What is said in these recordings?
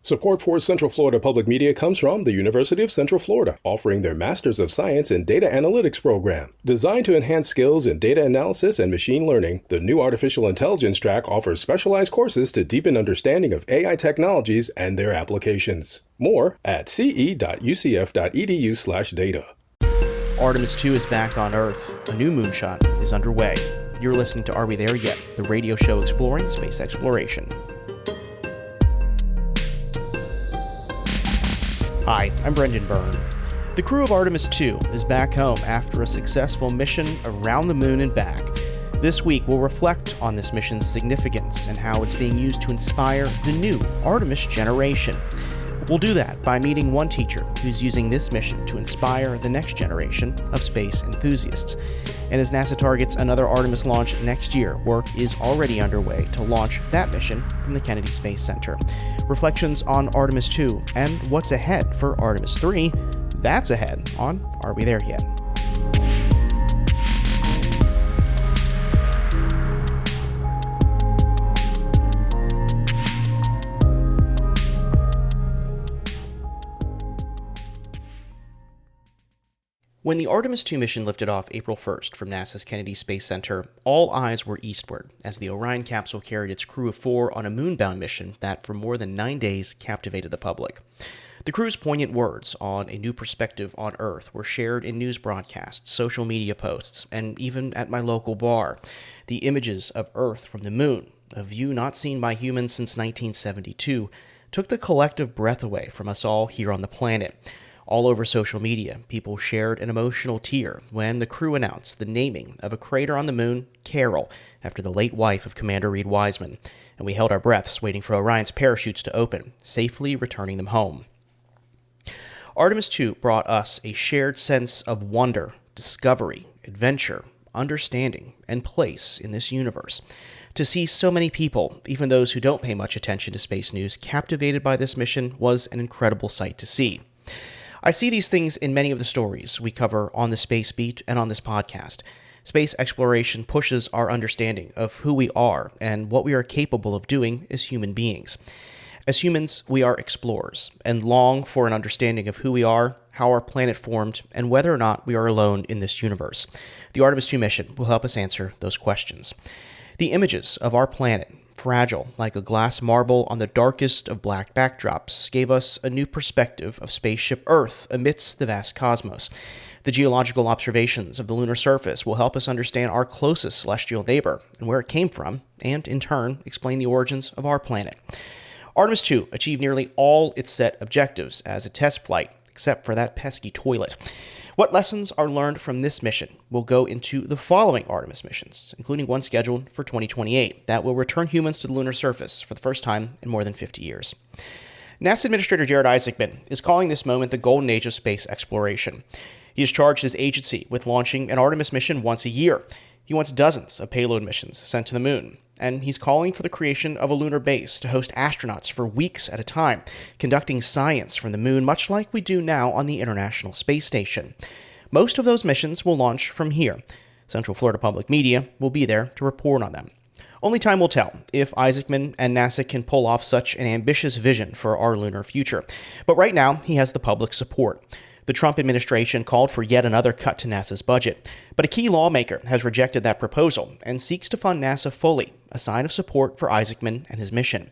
Support for Central Florida Public Media comes from the University of Central Florida, offering their Masters of Science in Data Analytics program. Designed to enhance skills in data analysis and machine learning, the new Artificial Intelligence track offers specialized courses to deepen understanding of AI technologies and their applications. More at ce.ucf.edu/data. Artemis II is back on Earth. A new moonshot is underway. You're listening to Are We There Yet?, the radio show exploring space exploration. Hi, I'm Brendan Byrne. The crew of Artemis II is back home after a successful mission around the moon and back. This week, we'll reflect on this mission's significance and how it's being used to inspire the new Artemis generation. We'll do that by meeting one teacher who's using this mission to inspire the next generation of space enthusiasts. And as NASA targets another Artemis launch next year, work is already underway to launch that mission from the Kennedy Space Center. Reflections on Artemis II and what's ahead for Artemis III, that's ahead on Are We There Yet? When the Artemis II mission lifted off April 1st from NASA's Kennedy Space Center, all eyes were eastward as the Orion capsule carried its crew of 4 on a moonbound mission that for more than 9 days captivated the public. The crew's poignant words on a new perspective on Earth were shared in news broadcasts, social media posts, and even at my local bar. The images of Earth from the moon, a view not seen by humans since 1972, took the collective breath away from us all here on the planet. All over social media, people shared an emotional tear when the crew announced the naming of a crater on the moon, Carol, after the late wife of Commander Reed Wiseman, and we held our breaths waiting for Orion's parachutes to open, safely returning them home. Artemis II brought us a shared sense of wonder, discovery, adventure, understanding, and place in this universe. To see so many people, even those who don't pay much attention to space news, captivated by this mission was an incredible sight to see. I see these things in many of the stories we cover on the Space Beat and on this podcast. Space exploration pushes our understanding of who we are and what we are capable of doing as human beings. As humans, we are explorers and long for an understanding of who we are, how our planet formed, and whether or not we are alone in this universe. The Artemis II mission will help us answer those questions. The images of our planet, fragile like a glass marble on the darkest of black backdrops, gave us a new perspective of spaceship Earth amidst the vast cosmos. The geological observations of the lunar surface will help us understand our closest celestial neighbor and where it came from, and in turn, explain the origins of our planet. Artemis II achieved nearly all its set objectives as a test flight, except for that pesky toilet. What lessons are learned from this mission will go into the following Artemis missions, including one scheduled for 2028 that will return humans to the lunar surface for the first time in more than 50 years. NASA Administrator Jared Isaacman is calling this moment the golden age of space exploration. He has charged his agency with launching an Artemis mission once a year. He wants dozens of payload missions sent to the moon, and he's calling for the creation of a lunar base to host astronauts for weeks at a time, conducting science from the moon much like we do now on the International Space Station. Most of those missions will launch from here. Central Florida Public Media will be there to report on them. Only time will tell if Isaacman and NASA can pull off such an ambitious vision for our lunar future. But right now, he has the public support. The Trump administration called for yet another cut to NASA's budget, but a key lawmaker has rejected that proposal and seeks to fund NASA fully, a sign of support for Isaacman and his mission.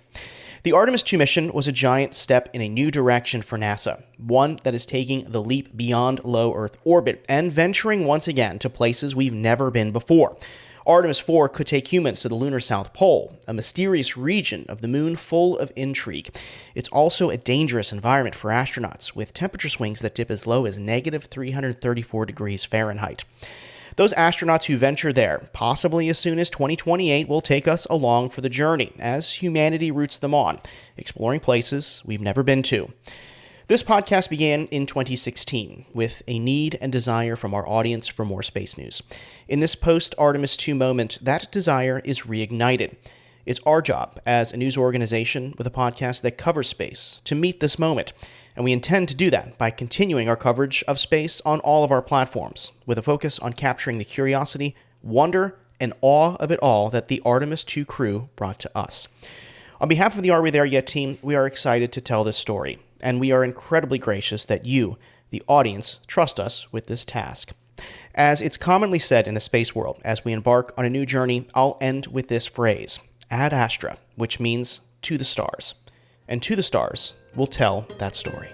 The Artemis II mission was a giant step in a new direction for NASA, one that is taking the leap beyond low Earth orbit and venturing once again to places we've never been before. Artemis IV could take humans to the lunar South Pole, a mysterious region of the moon full of intrigue. It's also a dangerous environment for astronauts, with temperature swings that dip as low as negative 334 degrees Fahrenheit. Those astronauts who venture there, possibly as soon as 2028, will take us along for the journey as humanity roots them on, exploring places we've never been to. This podcast began in 2016 with a need and desire from our audience for more space news. In this post-Artemis II moment, that desire is reignited. It's our job as a news organization with a podcast that covers space to meet this moment, and we intend to do that by continuing our coverage of space on all of our platforms, with a focus on capturing the curiosity, wonder, and awe of it all that the Artemis II crew brought to us. On behalf of the Are We There Yet team, we are excited to tell this story, and we are incredibly gracious that you, the audience, trust us with this task. As it's commonly said in the space world, as we embark on a new journey, I'll end with this phrase, ad astra, which means to the stars. And to the stars, we'll tell that story.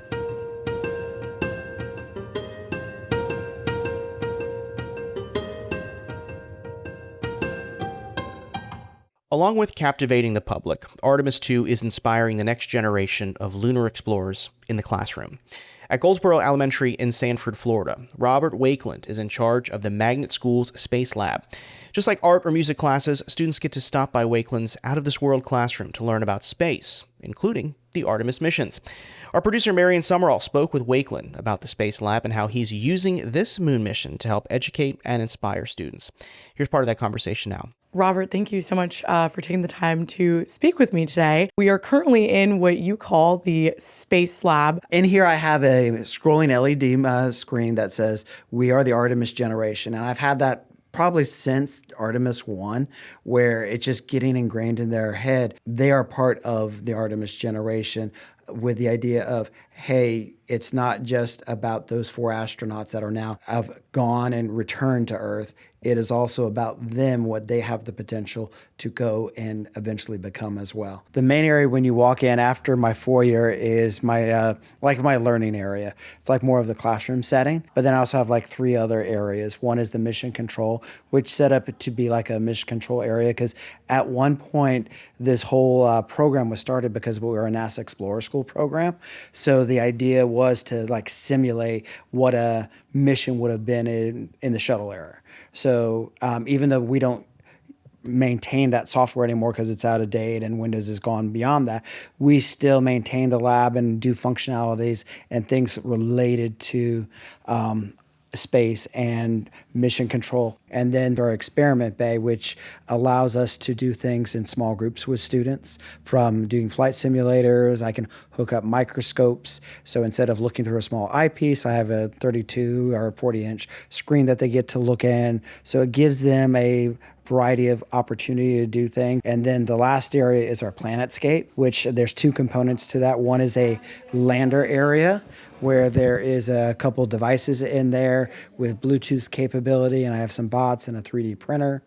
Along with captivating the public, Artemis II is inspiring the next generation of lunar explorers in the classroom. At Goldsboro Elementary in Sanford, Florida, Robert Wakeland is in charge of the Magnet School's Space Lab. Just like art or music classes, students get to stop by Wakeland's out-of-this-world classroom to learn about space, including the Artemis missions. Our producer Marion Summerall spoke with Wakeland about the Space Lab and how he's using this moon mission to help educate and inspire students. Here's part of that conversation now. Robert, thank you so much for taking the time to speak with me today. We are currently in what you call the Space Lab. In here, I have a scrolling LED screen that says, "We are the Artemis generation." And I've had that probably since Artemis I, where it's just getting ingrained in their head. They are part of the Artemis generation with the idea of, hey, it's not just about those 4 astronauts that are now have gone and returned to Earth. It is also about them, what they have the potential to go and eventually become as well. The main area when you walk in after my foyer is my my learning area. It's like more of the classroom setting, but then I also have like 3 other areas. One is the mission control, which set up to be like a mission control area because at one point this whole program was started because we were a NASA Explorer School program. So the idea was to like simulate what a mission would have been in the shuttle era. So even though we don't maintain that software anymore because it's out of date and Windows has gone beyond that, we still maintain the lab and do functionalities and things related to space and mission control. And then our experiment bay, which allows us to do things in small groups with students, from doing flight simulators. I can hook up microscopes. So instead of looking through a small eyepiece, I have a 32 or 40-inch screen that they get to look in. So it gives them a variety of opportunity to do things. And then the last area is our planetscape, which there's 2 components to that. One is a lander area where there is a couple devices in there with Bluetooth capability, and I have some bots and a 3D printer.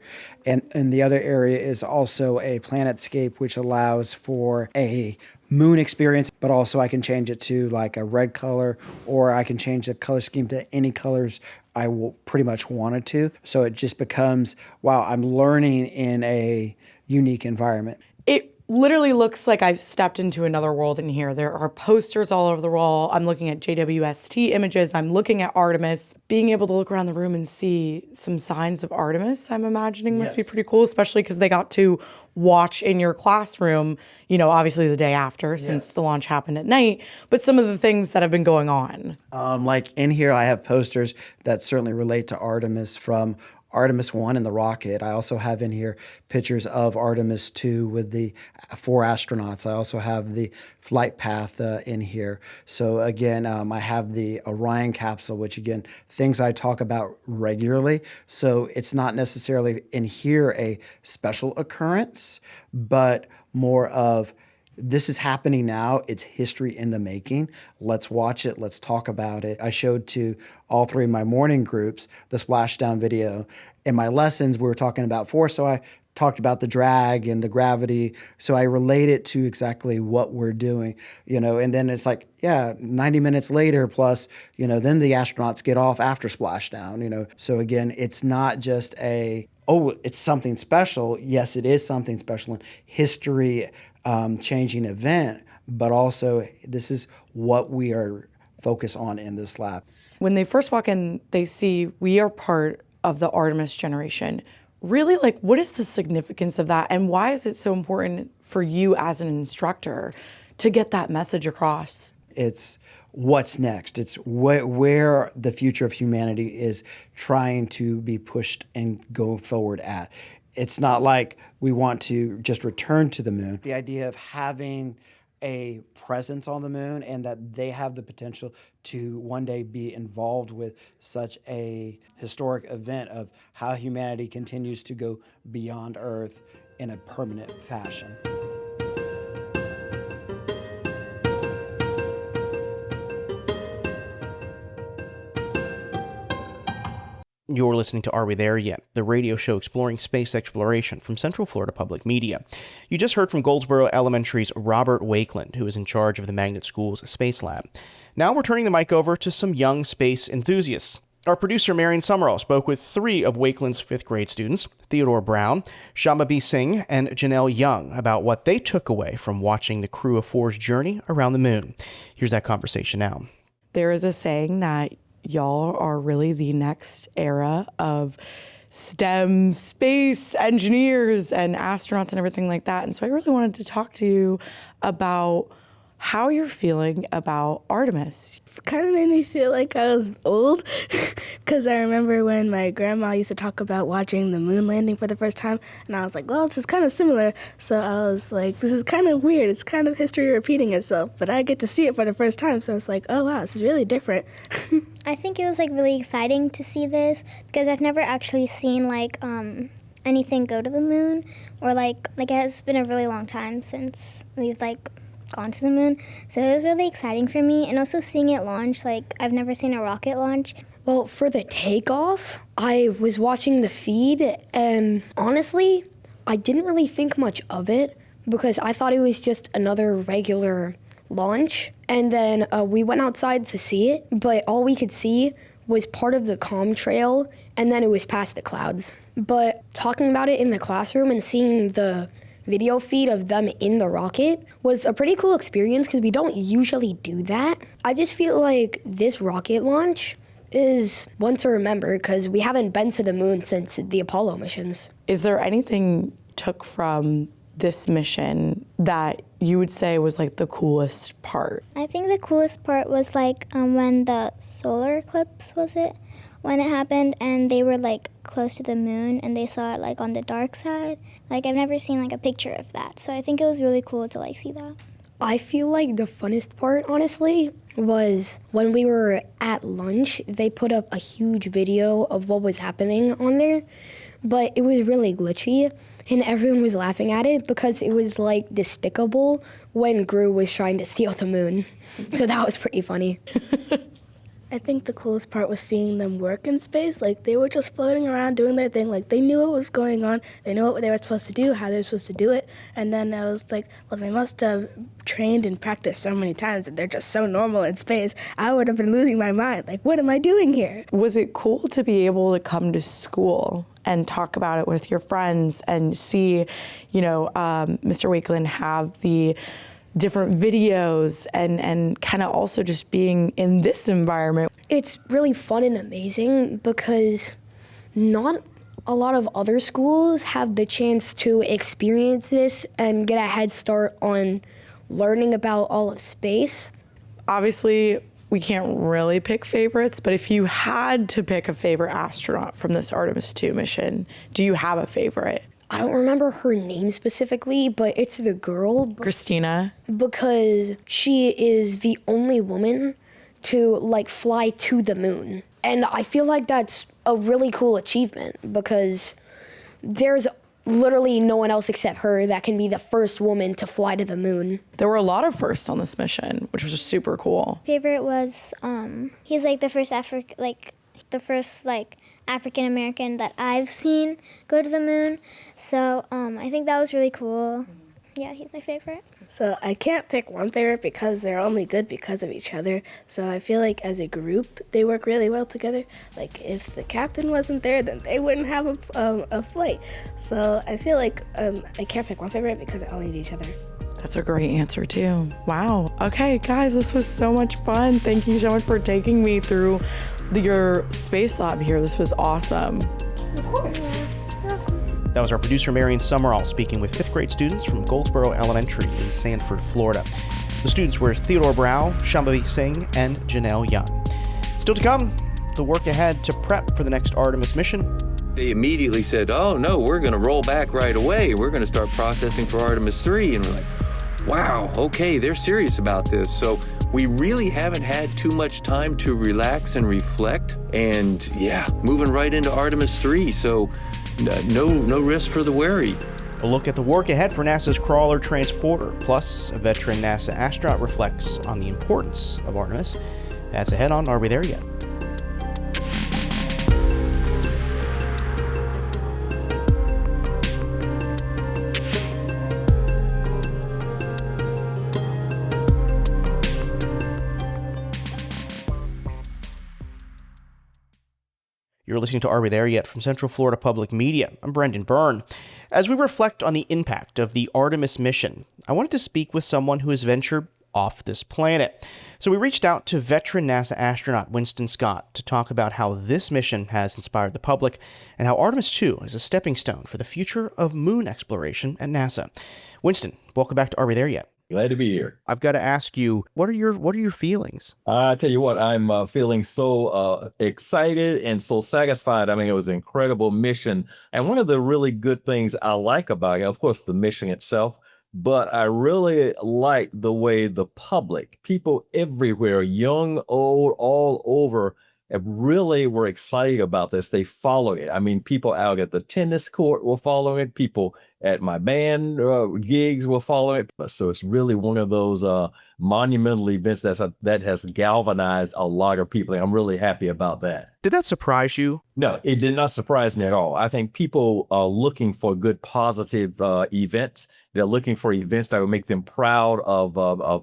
And the other area is also a planetscape, which allows for a moon experience, but also I can change it to like a red color, or I can change the color scheme to any colors I will pretty much want it to. So it just becomes, wow, I'm learning in a unique environment. It literally looks like I've stepped into another world in here. There are posters all over the wall. I'm looking at JWST images. I'm looking at Artemis. Being able to look around the room and see some signs of Artemis, I'm imagining must be pretty cool, especially because they got to watch in your classroom, obviously the day after since the launch happened at night, but some of the things that have been going on. Like in here, I have posters that certainly relate to Artemis from Artemis I and the rocket. I also have in here pictures of Artemis II with the 4 astronauts. I also have the flight path in here. So again, I have the Orion capsule, which again, things I talk about regularly. So it's not necessarily in here a special occurrence, but more of this is happening now. It's history in the making. Let's watch it. Let's talk about it. I showed to all 3 of my morning groups the splashdown video. In my lessons, we were talking about force, so I talked about the drag and the gravity. So I relate it to exactly what we're doing, and then it's like, 90 minutes later plus, then the astronauts get off after splashdown, So again, it's not just it's something special. Yes, it is something special in history, changing event, but also this is what we are focused on in this lab. When they first walk in, they see we are part of the Artemis generation. Really, what is the significance of that, and why is it so important for you as an instructor to get that message across? It's what's next. It's where the future of humanity is trying to be pushed and go forward at. It's not like we want to just return to the moon. The idea of having a presence on the moon and that they have the potential to one day be involved with such a historic event of how humanity continues to go beyond Earth in a permanent fashion. You're listening to Are We There Yet?, the radio show exploring space exploration from Central Florida Public Media. You just heard from Goldsboro Elementary's Robert Wakeland, who is in charge of the Magnet School's Space Lab. Now we're turning the mic over to some young space enthusiasts. Our producer, Marion Summerall, spoke with 3 of Wakeland's 5th grade students, Theodore Brown, Shambhavi Singh, and Janelle Young, about what they took away from watching the crew of 4's journey around the moon. Here's that conversation now. There is a saying that y'all are really the next era of STEM space engineers and astronauts and everything like that. And so I really wanted to talk to you about how you're feeling about Artemis. Kind of made me feel like I was old because I remember when my grandma used to talk about watching the moon landing for the first time, and I was like, well, this is kind of similar. So I was like, this is kind of weird. It's kind of history repeating itself, but I get to see it for the first time, so it's like, oh wow, this is really different. I think it was like really exciting to see this because I've never actually seen like anything go to the moon, or like it has been a really long time since we've like gone to the moon, so it was really exciting for me. And also seeing it launch, like I've never seen a rocket launch. Well, for the takeoff, I was watching the feed, and honestly, I didn't really think much of it because I thought it was just another regular launch. And then we went outside to see it, but all we could see was part of the comm trail, and then it was past the clouds. But talking about it in the classroom and seeing the video feed of them in the rocket was a pretty cool experience because we don't usually do that. I just feel like this rocket launch is one to remember because we haven't been to the moon since the Apollo missions. Is there anything you took from this mission that you would say was like the coolest part? I think the coolest part was like when the solar eclipse, was it? When it happened and they were like close to the moon and they saw it like on the dark side. Like I've never seen like a picture of that. So I think it was really cool to like see that. I feel like the funnest part, honestly, was when we were at lunch. They put up a huge video of what was happening on there, but it was really glitchy and everyone was laughing at it because it was like despicable when Gru was trying to steal the moon. So that was pretty funny. I think the coolest part was seeing them work in space. Like, they were just floating around doing their thing. Like, they knew what was going on. They knew what they were supposed to do, how they were supposed to do it. And then I was like, well, they must have trained and practiced so many times that they're just so normal in space. I would have been losing my mind. Like, what am I doing here? Was it cool to be able to come to school and talk about it with your friends and see, Mr. Wakeland have the different videos and kind of also just being in this environment? It's really fun and amazing because not a lot of other schools have the chance to experience this and get a head start on learning about all of space. Obviously, we can't really pick favorites, but if you had to pick a favorite astronaut from this Artemis II mission, do you have a favorite? I don't remember her name specifically, but it's the girl. Christina. Because she is the only woman to fly to the moon. And I feel like that's a really cool achievement because there's literally no one else except her that can be the first woman to fly to the moon. There were a lot of firsts on this mission, which was just super cool. Favorite was he's like the first African American that I've seen go to the moon. So I think that was really cool. Yeah, he's my favorite. So I can't pick one favorite because they're only good because of each other. So I feel like as a group, they work really well together. Like if the captain wasn't there, then they wouldn't have a flight. So I feel like I can't pick one favorite because they all need each other. That's a great answer too. Wow. Okay, guys, this was so much fun. Thank you so much for taking me through your space lab here. This was awesome. Of course. That was our producer, Marion Summerall, speaking with 5th grade students from Goldsboro Elementary in Sanford, Florida. The students were Theodore Brow, Shambhavi Singh, and Janelle Young. Still to come, the work ahead to prep for the next Artemis mission. They immediately said, oh no, we're going to roll back right away. We're going to start processing for Artemis III. And we're like, wow, okay, they're serious about this. So we really haven't had too much time to relax and reflect. And yeah, moving right into Artemis III. So no rest for the weary. A look at the work ahead for NASA's crawler transporter, plus a veteran NASA astronaut reflects on the importance of Artemis. That's ahead on Are We There Yet? You're listening to Are We There Yet? From Central Florida Public Media. I'm Brendan Byrne. As we reflect on the impact of the Artemis mission, I wanted to speak with someone who has ventured off this planet. So we reached out to veteran NASA astronaut Winston Scott to talk about how this mission has inspired the public and how Artemis II is a stepping stone for the future of moon exploration at NASA. Winston, welcome back to Are We There Yet? Glad to be here. I've got to ask you, what are your feelings? I tell you what, I'm feeling so excited and so satisfied. I mean, it was an incredible mission. And one of the really good things I like about it, of course, the mission itself, but I really like the way the public, people everywhere, young, old, all over, really were excited about this. They followed it. I mean, people out at the tennis court were following it. People at my band gigs were following it. So it's really one of those monumental events that has galvanized a lot of people. And I'm really happy about that. Did that surprise you? No, it did not surprise me at all. I think people are looking for good, positive events. They're looking for events that will make them proud of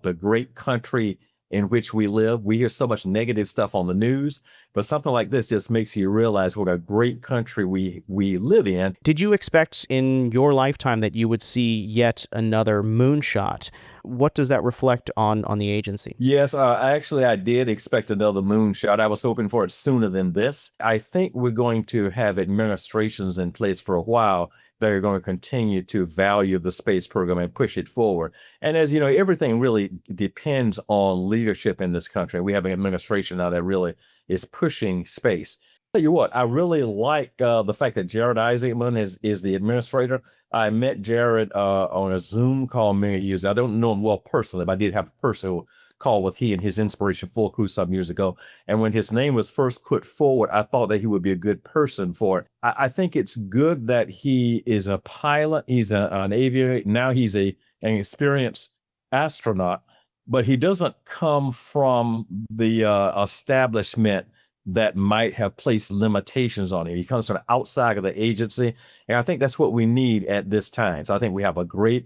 the great country in which we live. We hear so much negative stuff on the news, but something like this just makes you realize what a great country we live in. Did you expect in your lifetime that you would see yet another moonshot? What does that reflect on the agency? Yes, actually, I did expect another moonshot. I was hoping for it sooner than this. I think we're going to have administrations in place for a while that are going to continue to value the space program and push it forward. And as you know, everything really depends on leadership in this country. We have an administration now that really is pushing space. Tell you what, I really like the fact that Jared Isaacman is the administrator. I met Jared on a Zoom call many years ago. I don't know him well personally, but I did have a personal call with he and his Inspiration 4 crew some years ago. And when his name was first put forward, I thought that he would be a good person for it. I think it's good that he is a pilot. He's an aviator. Now he's an experienced astronaut, but he doesn't come from the establishment that might have placed limitations on it. He comes from outside of the agency. And I think that's what we need at this time. So I think we have a great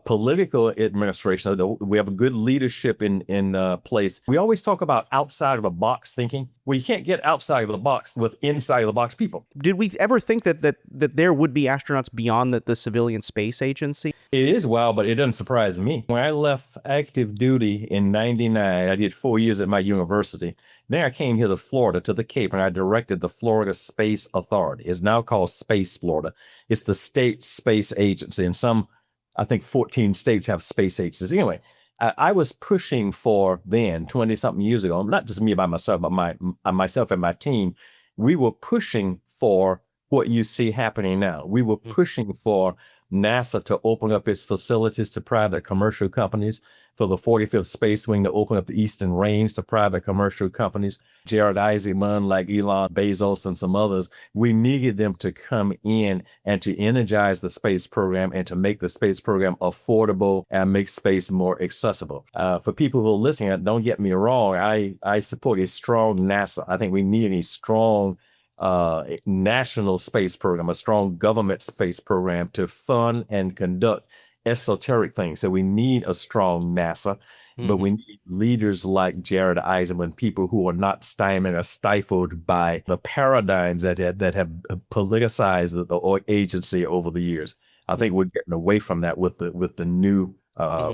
political administration. We have a good leadership in place. We always talk about outside of the box thinking. Well, you can't get outside of the box with inside of the box people. Did we ever think that there would be astronauts beyond the civilian space agency? It is wild, but it doesn't surprise me. When I left active duty in '99, I did 4 years at my university. Then I came here to Florida, to the Cape, and I directed the Florida Space Authority. It's now called Space Florida. It's the state space agency, and I think 14 states have space agencies. Anyway, I was pushing for then, 20-something years ago, not just me by myself, but myself and my team, we were pushing for what you see happening now. We were pushing for NASA to open up its facilities to private commercial companies, for the 45th Space Wing to open up the Eastern Range to private commercial companies. Jared Isaacman, like Elon Bezos and some others, we needed them to come in and to energize the space program and to make the space program affordable and make space more accessible. For people who are listening, don't get me wrong, I support a strong NASA. I think we need a strong national space program, a strong government space program to fund and conduct esoteric things. So we need a strong NASA, but we need leaders like Jared Isaacman, people who are not stymied or stifled by the paradigms that have politicized the agency over the years. I think we're getting away from that with the new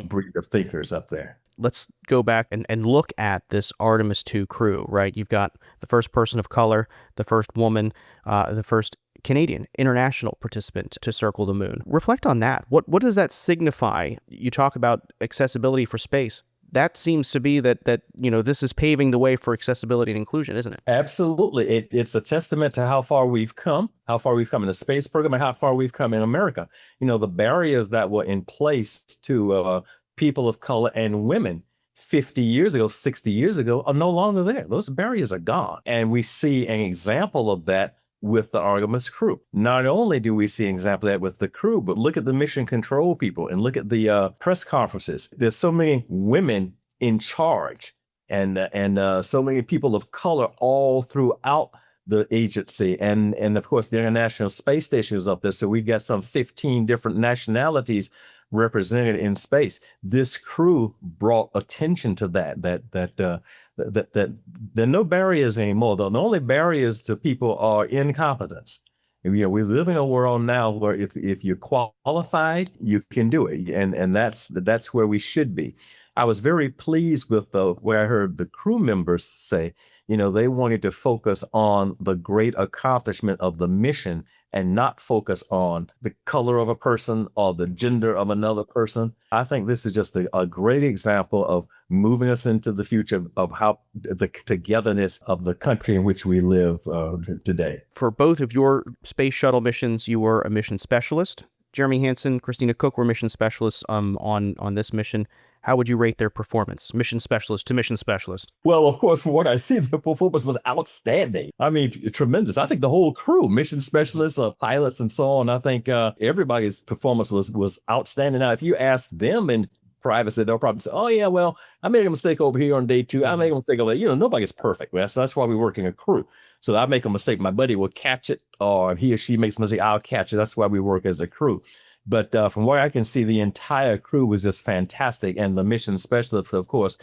breed of thinkers up there. Let's go back and look at this Artemis II crew, right? You've got the first person of color, the first woman, the first Canadian international participant to circle the moon. Reflect on that. What does that signify? You talk about accessibility for space. That seems to be that this is paving the way for accessibility and inclusion, isn't it? Absolutely. It's a testament to how far we've come in the space program and how far we've come in America. The barriers that were in place to people of color and women 50 years ago, 60 years ago are no longer there. Those barriers are gone. And we see an example of that with the Artemis crew. Not only do we see an example of that with the crew, but look at the mission control people and look at the press conferences. There's so many women in charge and so many people of color all throughout the agency. And of course, the International Space Station is up there. So we've got some 15 different nationalities represented in space. This crew brought attention to that there are no barriers anymore. The only barriers to people are incompetence. We live in a world now where if you're qualified, you can do it, and that's where we should be. I was very pleased with where I heard the crew members say, they wanted to focus on the great accomplishment of the mission and not focus on the color of a person or the gender of another person. I think this is just a great example of moving us into the future of how the togetherness of the country in which we live today. For both of your space shuttle missions, you were a mission specialist. Jeremy Hansen, Christina Cook were mission specialists on this mission. How would you rate their performance, mission specialist to mission specialist? Well, of course, from what I see, the performance was outstanding. I mean, tremendous. I think the whole crew, mission specialists, pilots, and so on, I think everybody's performance was outstanding. Now, if you ask them in privacy, they'll probably say, oh, yeah, well, I made a mistake over here on day 2. I made a mistake over there. Nobody's perfect. That's why we work in a crew. So I make a mistake, my buddy will catch it, or if he or she makes a mistake, I'll catch it. That's why we work as a crew. But from what I can see, the entire crew was just fantastic. And the mission specialists, of course,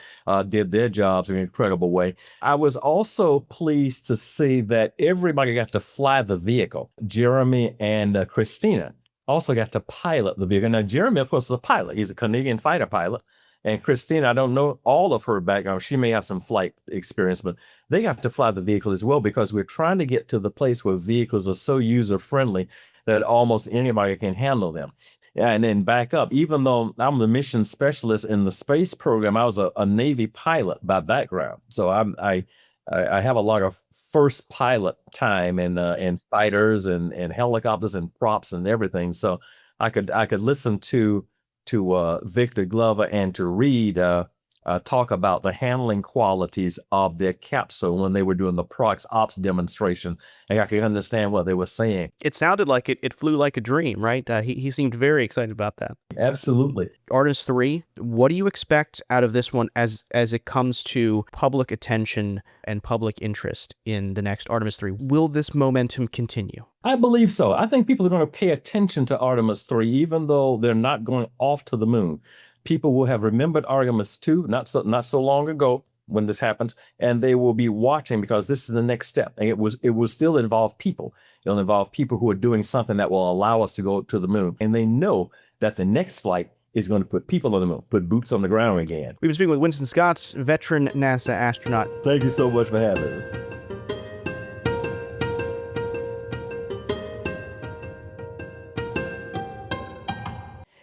did their jobs in an incredible way. I was also pleased to see that everybody got to fly the vehicle. Jeremy and Christina also got to pilot the vehicle. Now, Jeremy, of course, is a pilot. He's a Canadian fighter pilot. And Christina, I don't know all of her background. She may have some flight experience, but they got to fly the vehicle as well, because we're trying to get to the place where vehicles are so user-friendly that almost anybody can handle them. And then back up, even though I'm the mission specialist in the space program, I was a Navy pilot by background. So I have a lot of first pilot time and fighters and helicopters and props and everything. So I could listen to Victor Glover and to Reed talk about the handling qualities of their capsule when they were doing the Prox Ops demonstration, and I could understand what they were saying. It sounded like it flew like a dream, right? He seemed very excited about that. Absolutely. Artemis III, what do you expect out of this one as it comes to public attention and public interest in the next Artemis III? Will this momentum continue? I believe so. I think people are going to pay attention to Artemis III, even though they're not going off to the moon. People will have remembered Artemis II not so long ago when this happens, and they will be watching because this is the next step. And it will still involve people. It'll involve people who are doing something that will allow us to go to the moon. And they know that the next flight is going to put people on the moon, put boots on the ground again. We've been speaking with Winston Scott, veteran NASA astronaut. Thank you so much for having me.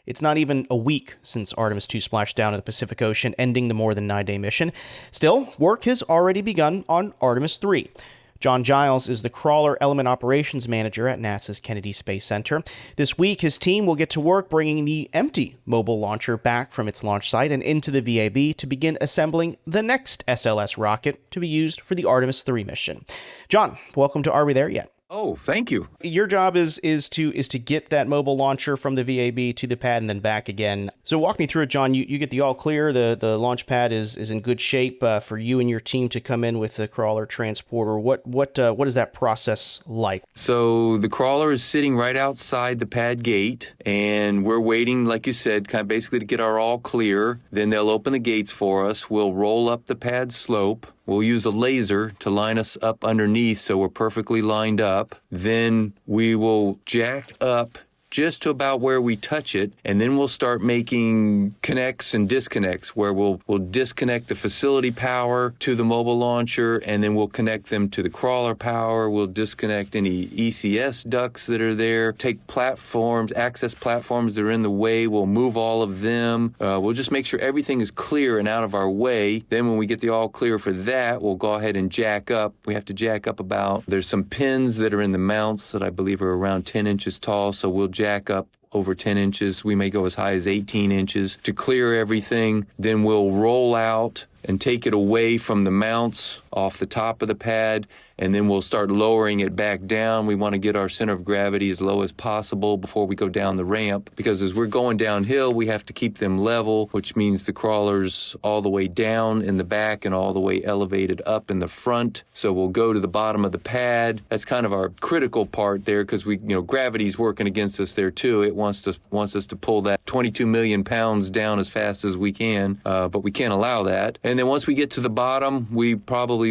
It's not even a week since Artemis II splashed down in the Pacific Ocean, ending the more than 9-day mission. Still, work has already begun on Artemis III. John Giles is the Crawler Element Operations Manager at NASA's Kennedy Space Center. This week, his team will get to work bringing the empty mobile launcher back from its launch site and into the VAB to begin assembling the next SLS rocket to be used for the Artemis III mission. John, welcome to Are We There Yet? Oh, thank you. Your job is to get that mobile launcher from the VAB to the pad and then back again. So walk me through it, John. You get the all clear. The launch pad is in good shape for you and your team to come in with the crawler transporter. What is that process like? So the crawler is sitting right outside the pad gate, and we're waiting, like you said, kind of basically to get our all clear. Then they'll open the gates for us. We'll roll up the pad slope. We'll use a laser to line us up underneath so we're perfectly lined up. Then we will jack up just to about where we touch it, and then we'll start making connects and disconnects where we'll disconnect the facility power to the mobile launcher, and then we'll connect them to the crawler power. We'll disconnect any ECS ducts that are there, take platforms, access platforms that are in the way. We'll move all of them. We'll just make sure everything is clear and out of our way. Then when we get the all clear for that, we'll go ahead and jack up. We have to jack up there's some pins that are in the mounts that I believe are around 10 inches tall, so we'll jack up over 10 inches. We may go as high as 18 inches to clear everything. Then we'll roll out and take it away from the mounts off the top of the pad, and then we'll start lowering it back down. We want to get our center of gravity as low as possible before we go down the ramp, because as we're going downhill, we have to keep them level, which means the crawler's all the way down in the back and all the way elevated up in the front. So we'll go to the bottom of the pad. That's kind of our critical part there, because gravity's working against us there too. It wants us to pull that 22 million pounds down as fast as we can, but we can't allow that. And then once we get to the bottom,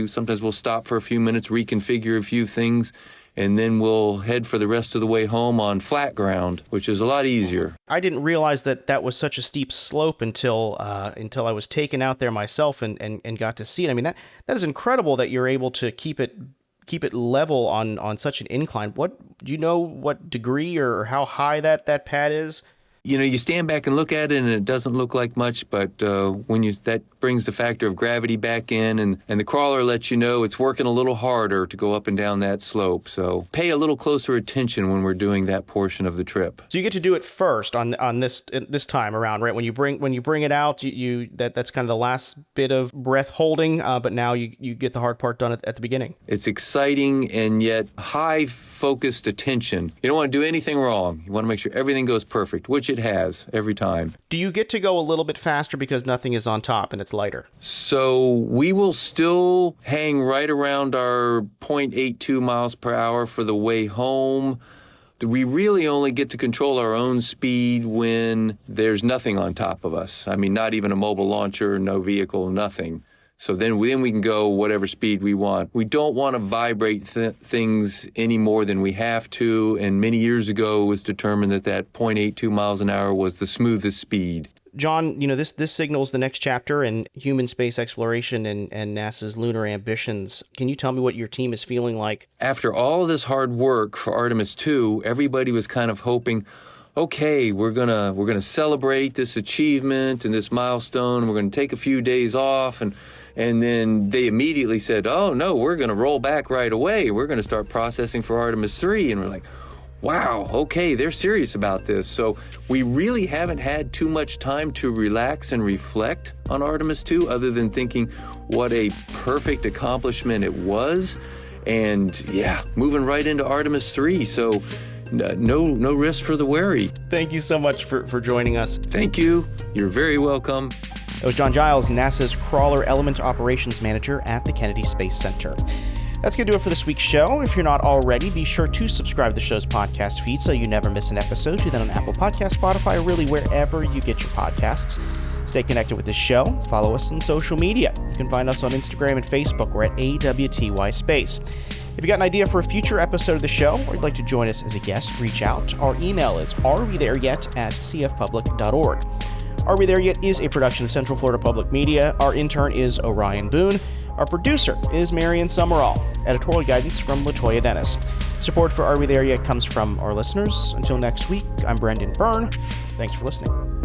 sometimes we'll stop for a few minutes, reconfigure a few things, and then we'll head for the rest of the way home on flat ground, which is a lot easier. I didn't realize that was such a steep slope until I was taken out there myself and got to see it. I mean, that is incredible that you're able to keep it level on such an incline. What do you know, what degree or how high that pad is? You stand back and look at it, and it doesn't look like much, but that brings the factor of gravity back in, and the crawler lets you know it's working a little harder to go up and down that slope. So pay a little closer attention when we're doing that portion of the trip. So you get to do it first on this time around, right? When you bring it out, that's kind of the last bit of breath holding, but now you get the hard part done at the beginning. It's exciting and yet high focused attention. You don't want to do anything wrong. You want to make sure everything goes perfect, which it has every time. Do you get to go a little bit faster because nothing is on top and it's lighter? So we will still hang right around our 0.82 miles per hour for the way home. We really only get to control our own speed when there's nothing on top of us. I mean, not even a mobile launcher, no vehicle, nothing. So then we can go whatever speed we want. We don't want to vibrate things any more than we have to. And many years ago, it was determined that 0.82 miles an hour was the smoothest speed. John, this signals the next chapter in human space exploration and NASA's lunar ambitions. Can you tell me what your team is feeling like? After all this hard work for Artemis II, everybody was kind of hoping, okay, we're gonna celebrate this achievement and this milestone. We're gonna take a few days off, and then they immediately said, oh no, we're gonna roll back right away. We're gonna start processing for Artemis III, and we're like, wow, okay, they're serious about this. So we really haven't had too much time to relax and reflect on Artemis II, other than thinking what a perfect accomplishment it was, and moving right into Artemis III. So. No rest for the weary. Thank you so much for joining us. Thank you. You're very welcome. That was John Giles, NASA's Crawler Element Operations Manager at the Kennedy Space Center. That's going to do it for this week's show. If you're not already, be sure to subscribe to the show's podcast feed so you never miss an episode. Do that on Apple Podcasts, Spotify, or really wherever you get your podcasts. Stay connected with this show. Follow us on social media. You can find us on Instagram and Facebook. We're at AWTY Space. If you got an idea for a future episode of the show, or you'd like to join us as a guest, reach out. Our email is arewethereyet@cfpublic.org. Are We There Yet is a production of Central Florida Public Media. Our intern is Orion Boone. Our producer is Marion Summerall. Editorial guidance from LaToya Dennis. Support for Are We There Yet comes from our listeners. Until next week, I'm Brendan Byrne. Thanks for listening.